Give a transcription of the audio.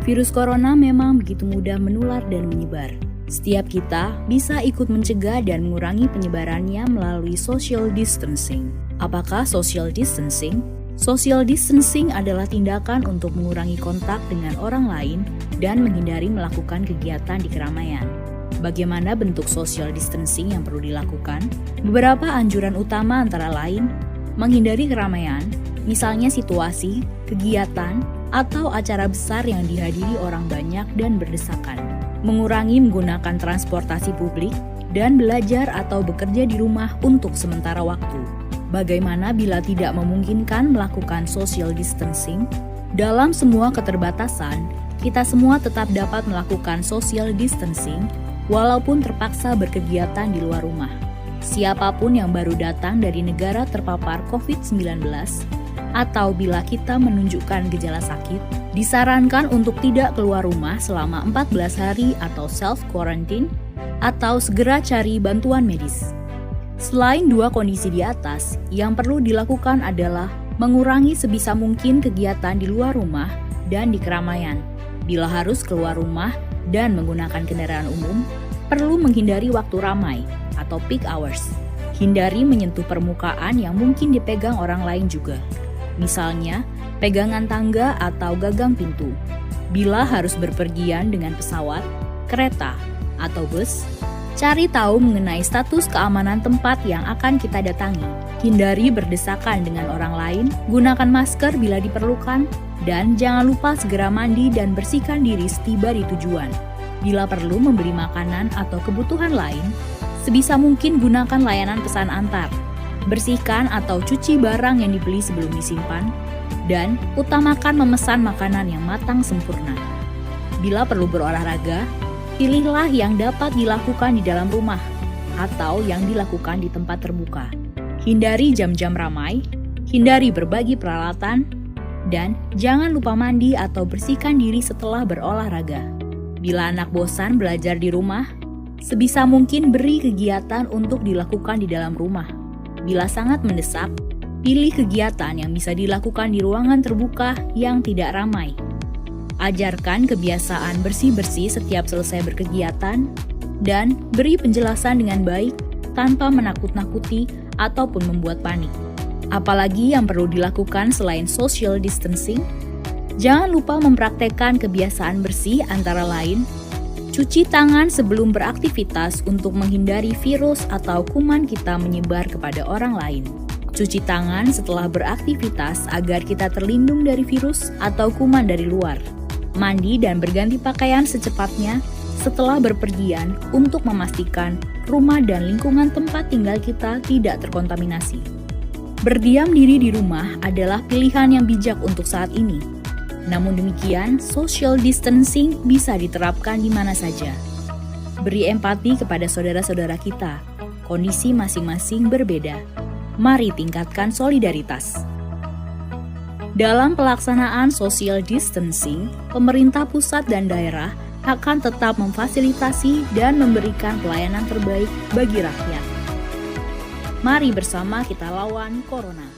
Virus corona memang begitu mudah menular dan menyebar. Setiap kita bisa ikut mencegah dan mengurangi penyebarannya melalui social distancing. Apakah social distancing? Social distancing adalah tindakan untuk mengurangi kontak dengan orang lain dan menghindari melakukan kegiatan di keramaian. Bagaimana bentuk social distancing yang perlu dilakukan? Beberapa anjuran utama antara lain, menghindari keramaian, misalnya situasi, kegiatan, atau acara besar yang dihadiri orang banyak dan berdesakan. Mengurangi menggunakan transportasi publik dan belajar atau bekerja di rumah untuk sementara waktu. Bagaimana bila tidak memungkinkan melakukan social distancing? Dalam semua keterbatasan, kita semua tetap dapat melakukan social distancing walaupun terpaksa berkegiatan di luar rumah. Siapapun yang baru datang dari negara terpapar COVID-19 atau bila kita menunjukkan gejala sakit, disarankan untuk tidak keluar rumah selama 14 hari atau self-quarantine atau segera cari bantuan medis. Selain dua kondisi di atas, yang perlu dilakukan adalah mengurangi sebisa mungkin kegiatan di luar rumah dan di keramaian. Bila harus keluar rumah dan menggunakan kendaraan umum, perlu menghindari waktu ramai atau peak hours. Hindari menyentuh permukaan yang mungkin dipegang orang lain juga. Misalnya, pegangan tangga atau gagang pintu. Bila harus berpergian dengan pesawat, kereta, atau bus, cari tahu mengenai status keamanan tempat yang akan kita datangi. Hindari berdesakan dengan orang lain, gunakan masker bila diperlukan, dan jangan lupa segera mandi dan bersihkan diri setiba di tujuan. Bila perlu membeli makanan atau kebutuhan lain, sebisa mungkin gunakan layanan pesan antar. Bersihkan atau cuci barang yang dibeli sebelum disimpan, dan utamakan memesan makanan yang matang sempurna. Bila perlu berolahraga, pilihlah yang dapat dilakukan di dalam rumah atau yang dilakukan di tempat terbuka. Hindari jam-jam ramai, hindari berbagi peralatan, dan jangan lupa mandi atau bersihkan diri setelah berolahraga. Bila anak bosan belajar di rumah, sebisa mungkin beri kegiatan untuk dilakukan di dalam rumah. Bila sangat mendesak, pilih kegiatan yang bisa dilakukan di ruangan terbuka yang tidak ramai. Ajarkan kebiasaan bersih-bersih setiap selesai berkegiatan, dan beri penjelasan dengan baik tanpa menakut-nakuti ataupun membuat panik. Apalagi yang perlu dilakukan selain social distancing? Jangan lupa mempraktekkan kebiasaan bersih antara lain, cuci tangan sebelum beraktivitas untuk menghindari virus atau kuman kita menyebar kepada orang lain. Cuci tangan setelah beraktivitas agar kita terlindung dari virus atau kuman dari luar. Mandi dan berganti pakaian secepatnya setelah berpergian untuk memastikan rumah dan lingkungan tempat tinggal kita tidak terkontaminasi. Berdiam diri di rumah adalah pilihan yang bijak untuk saat ini. Namun demikian, social distancing bisa diterapkan di mana saja. Beri empati kepada saudara-saudara kita. Kondisi masing-masing berbeda. Mari tingkatkan solidaritas. Dalam pelaksanaan social distancing, pemerintah pusat dan daerah akan tetap memfasilitasi dan memberikan pelayanan terbaik bagi rakyat. Mari bersama kita lawan corona.